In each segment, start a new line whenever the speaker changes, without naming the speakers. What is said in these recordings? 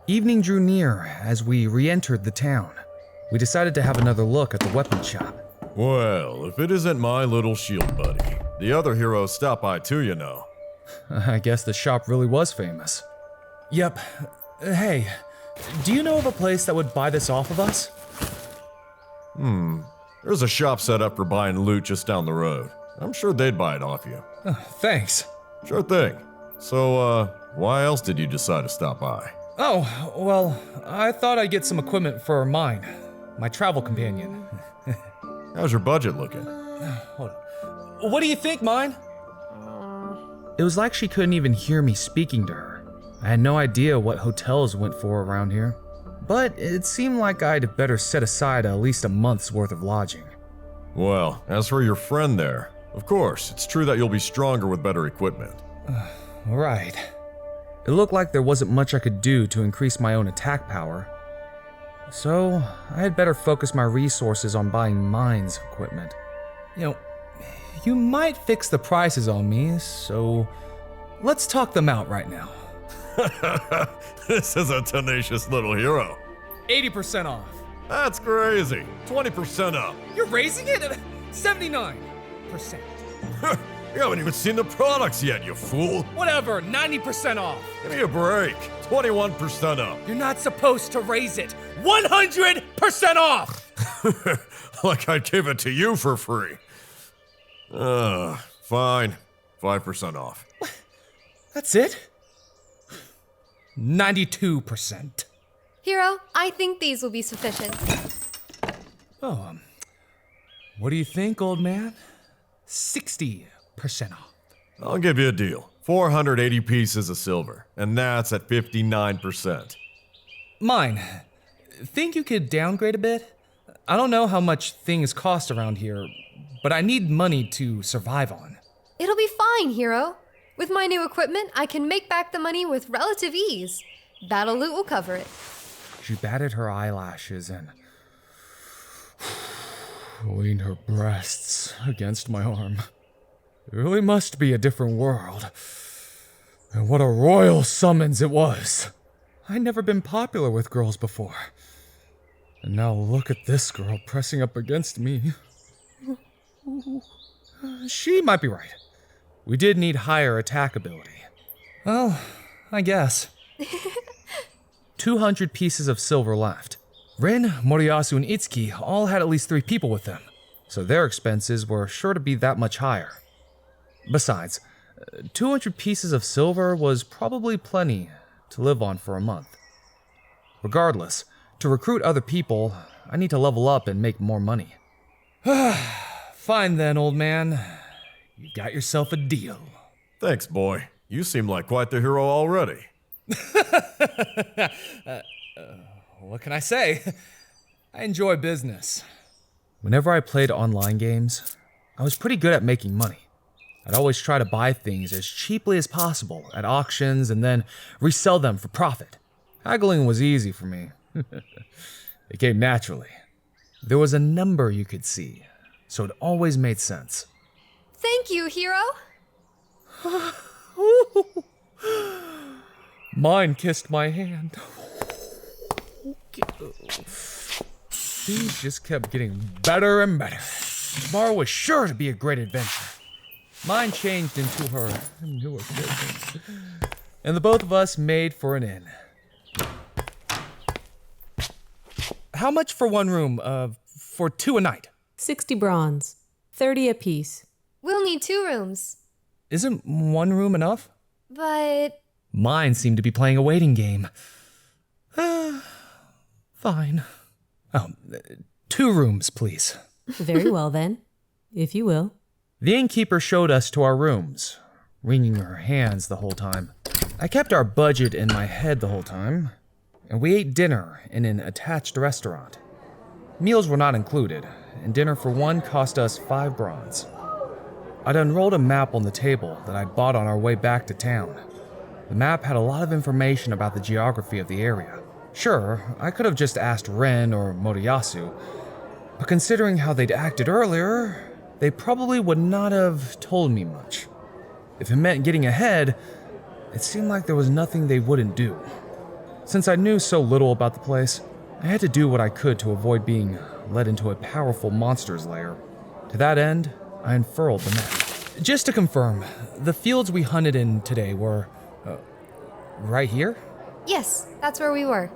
Evening drew near as we re-entered the town. We decided to have another look at the weapon shop.
Well, if it isn't my little shield buddy. The other heroes stop by too, you know.
I guess the shop really was famous. Yep. Hey, do you know of a place that would buy this off of us?
There's a shop set up for buying loot just down the road. I'm sure they'd buy it off you.
Thanks.
Sure thing. So, why else did you decide to stop by?
Oh, well, I thought I'd get some equipment for Myne, my travel companion.
How's your budget looking?
Hold on. What do you think, Myne? It was like she couldn't even hear me speaking to her. I had no idea what hotels went for around here. But it seemed like I'd better set aside at least a month's worth of lodging.
Well, as for your friend there, of course, it's true that you'll be stronger with better equipment.
Right. It looked like there wasn't much I could do to increase my own attack power. So, I had better focus my resources on buying Myne's equipment. You might fix the prices on me, so let's talk them out right now.
This is a tenacious little hero.
80% off.
That's crazy. 20% up.
You're raising it? 79%.
You haven't even seen the products yet, you fool.
Whatever, 90% off.
Give me a break. 21% up.
You're not supposed to raise it. 100% off!
Like I'd give it to you for free. Fine. 5% off.
That's it? 92%.
Hero, I think these will be sufficient.
Oh, what do you think, old man? 60% off.
I'll give you a deal. 480 pieces of silver, and that's at 59%.
Myne, think you could downgrade a bit? I don't know how much things cost around here, but I need money to survive on.
It'll be fine, Hero. With my new equipment, I can make back the money with relative ease. Battle loot will cover it.
She batted her eyelashes and leaned her breasts against my arm. It really must be a different world. And what a royal summons it was. I'd never been popular with girls before. And now look at this girl pressing up against me. She might be right. We did need higher attack ability. Well, I guess. 200 pieces of silver left. Rin, Moriyasu, and Itsuki all had at least 3 people with them, so their expenses were sure to be that much higher. Besides, 200 pieces of silver was probably plenty to live on for a month. Regardless, to recruit other people, I need to level up and make more money. Fine then, old man. You got yourself a deal.
Thanks, boy. You seem like quite the hero already.
What can I say? I enjoy business. Whenever I played online games, I was pretty good at making money. I'd always try to buy things as cheaply as possible at auctions and then resell them for profit. Haggling was easy for me. It came naturally. There was a number you could see, so it always made sense.
Thank you, Hero.
Myne kissed my hand. Things just kept getting better and better. Tomorrow was sure to be a great adventure. Myne changed into her newer business, and the both of us made for an inn. How much for one room, for 2 a night?
60 bronze, 30 apiece.
We'll need 2 rooms.
Isn't 1 room enough?
But...
Myne seemed to be playing a waiting game. Fine. 2 rooms, please.
Very well then, if you will.
The innkeeper showed us to our rooms, wringing her hands the whole time. I kept our budget in my head the whole time, and we ate dinner in an attached restaurant. Meals were not included, and dinner for one cost us 5 bronze. I'd unrolled a map on the table that I'd bought on our way back to town. The map had a lot of information about the geography of the area. Sure, I could have just asked Ren or Moriyasu, but considering how they'd acted earlier, they probably would not have told me much. If it meant getting ahead, it seemed like there was nothing they wouldn't do. Since I knew so little about the place, I had to do what I could to avoid being led into a powerful monster's lair. To that end, I unfurled the map. Just to confirm, the fields we hunted in today were, right here?
Yes, that's where we were.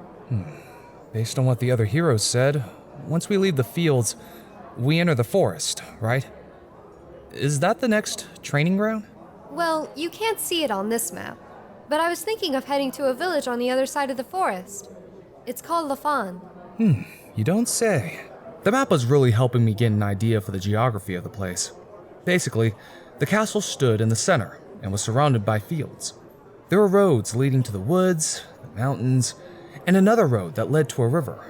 Based on what the other heroes said, once we leave the fields, we enter the forest, right? Is that the next training ground?
Well, you can't see it on this map, but I was thinking of heading to a village on the other side of the forest. It's called Lafan.
You don't say. The map was really helping me get an idea for the geography of the place. Basically, the castle stood in the center and was surrounded by fields. There were roads leading to the woods, the mountains, and another road that led to a river,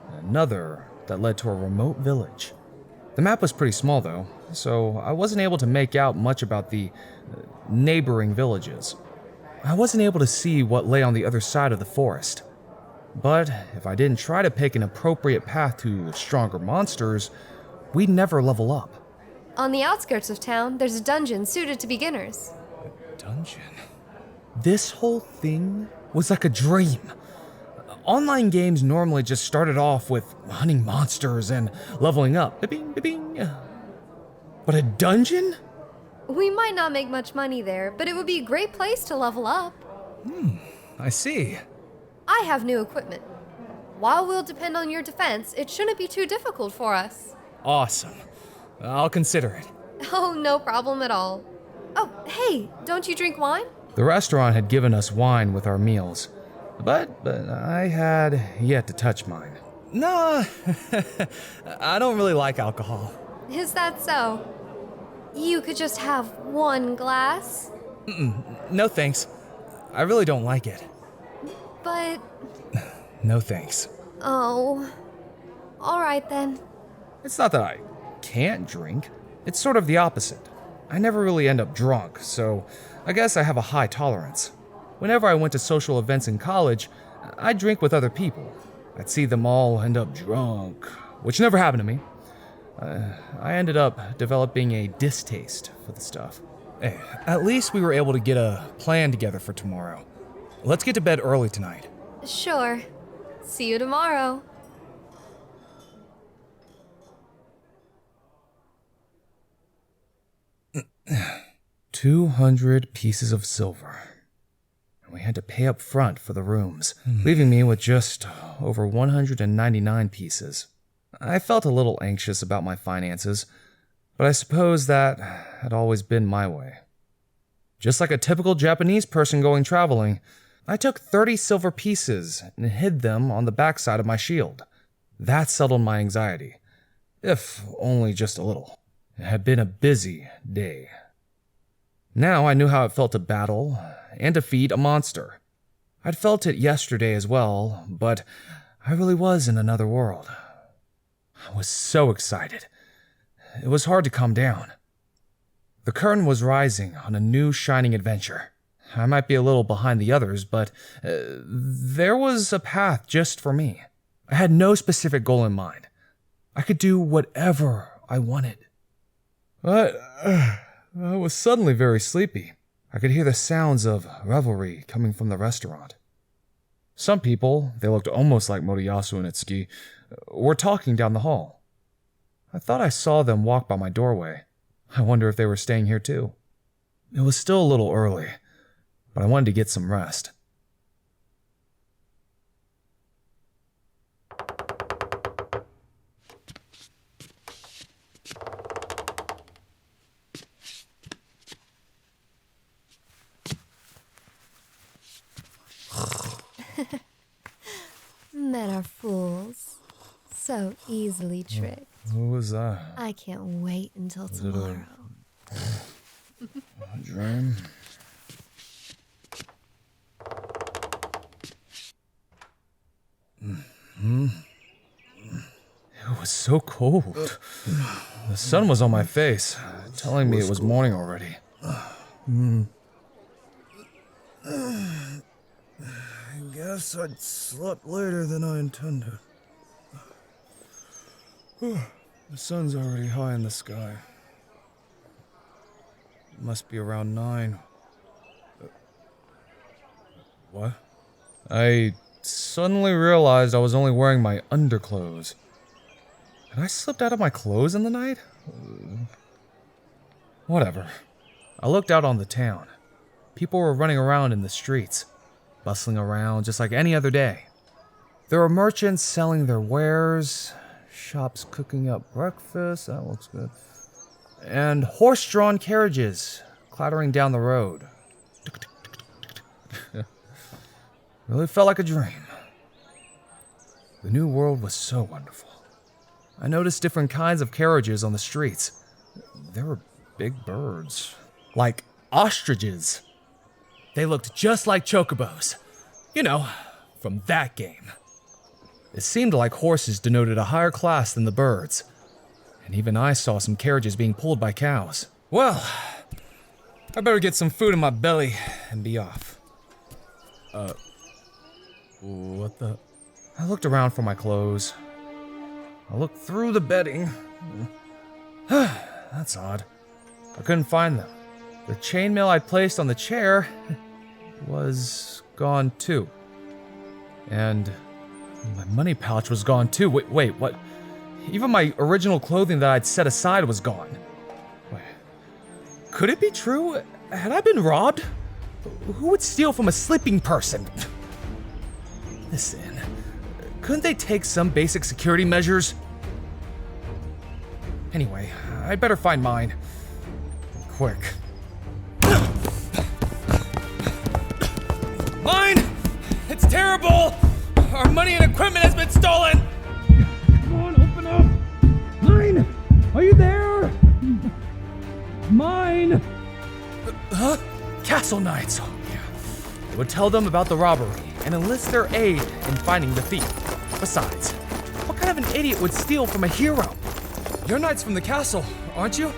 and another that led to a remote village. The map was pretty small though, so I wasn't able to make out much about the neighboring villages. I wasn't able to see what lay on the other side of the forest. But if I didn't try to pick an appropriate path to stronger monsters, we'd never level up.
On the outskirts of town, there's a dungeon suited to beginners.
Dungeon? This whole thing was like a dream. Online games normally just started off with hunting monsters and leveling up. Ba-bing, ba-bing. But a dungeon?
We might not make much money there, but it would be a great place to level up.
I see.
I have new equipment. While we'll depend on your defense, it shouldn't be too difficult for us.
Awesome. I'll consider it.
Oh, no problem at all. Oh, hey, don't you drink wine?
The restaurant had given us wine with our meals, but I had yet to touch mine. Nah, I don't really like alcohol.
Is that so? You could just have one glass?
No thanks. I really don't like it.
But...
No thanks.
Oh... Alright then.
It's not that I can't drink. It's sort of the opposite. I never really end up drunk, so I guess I have a high tolerance. Whenever I went to social events in college, I'd drink with other people. I'd see them all end up drunk, which never happened to me. I ended up developing a distaste for the stuff. Hey, at least we were able to get a plan together for tomorrow. Let's get to bed early tonight.
Sure. See you tomorrow.
$200 pieces of silver. We had to pay up front for the rooms, leaving me with just over 199 pieces. I felt a little anxious about my finances, but I suppose that had always been my way. Just like a typical Japanese person going traveling, I took 30 silver pieces and hid them on the backside of my shield. That settled my anxiety, if only just a little. It had been a busy day. Now I knew how it felt to battle and defeat a monster. I'd felt it yesterday as well, but I really was in another world. I was so excited. It was hard to calm down. The curtain was rising on a new shining adventure. I might be a little behind the others, but there was a path just for me. I had no specific goal in mind. I could do whatever I wanted. But I was suddenly very sleepy. I could hear the sounds of revelry coming from the restaurant. Some people, they looked almost like Moriyasu and Itsuki, were talking down the hall. I thought I saw them walk by my doorway. I wonder if they were staying here too. It was still a little early, but I wanted to get some rest.
Men are fools. So easily tricked.
Who was that?
I can't wait until tomorrow.
A dream? It was so cold. The sun was on my face, telling me it was morning already.
I guess I'd slept later than I intended. The sun's already high in the sky. It must be around 9. What?
I suddenly realized I was only wearing my underclothes. Had I slipped out of my clothes in the night? Whatever. I looked out on the town. People were running around in the streets, bustling around just like any other day. There were merchants selling their wares, shops cooking up breakfast, that looks good, and horse-drawn carriages clattering down the road. Really felt like a dream. The new world was so wonderful. I noticed different kinds of carriages on the streets. There were big birds, like ostriches. They looked just like chocobos. You know, from that game. It seemed like horses denoted a higher class than the birds. And even I saw some carriages being pulled by cows. Well, I better get some food in my belly and be off. What the? I looked around for my clothes. I looked through the bedding. That's odd. I couldn't find them. The chainmail I'd placed on the chair was gone too. And my money pouch was gone too. Wait, what? Even my original clothing that I'd set aside was gone. Wait, could it be true? Had I been robbed? Who would steal from a sleeping person? Listen, couldn't they take some basic security measures? Anyway, I'd better find mine. Quick. Mine! It's terrible! Our money and equipment has been stolen!
Come on, open up! Myne! Are you there? Myne!
Huh? Castle Knights. Oh, yeah. I would tell them about the robbery and enlist their aid in finding the thief. Besides, what kind of an idiot would steal from a hero? You're knights from the castle, aren't you?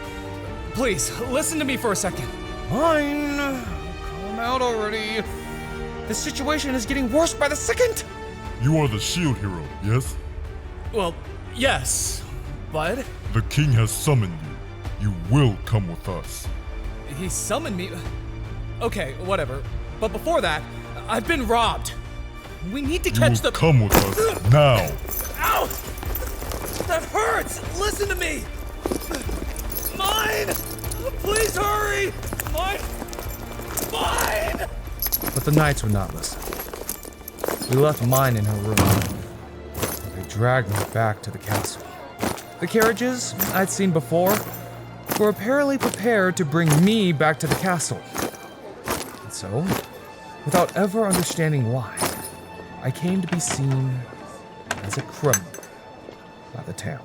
Please, listen to me for a second. Mine! Calm out already. The situation is getting worse by the second!
You are the shield hero, yes?
Well, yes, but...
The king has summoned you. You will come with us.
He summoned me... Okay, whatever. But before that, I've been robbed. We need to
You
catch
will
the...
come with us now.
Ow! That hurts! Listen to me! Mine! Please hurry! Mine! Mine! But the knights would not listen. We left Mine in her room. They dragged me back to the castle. The carriages I'd seen before were apparently prepared to bring me back to the castle. And so, without ever understanding why, I came to be seen as a criminal by the town.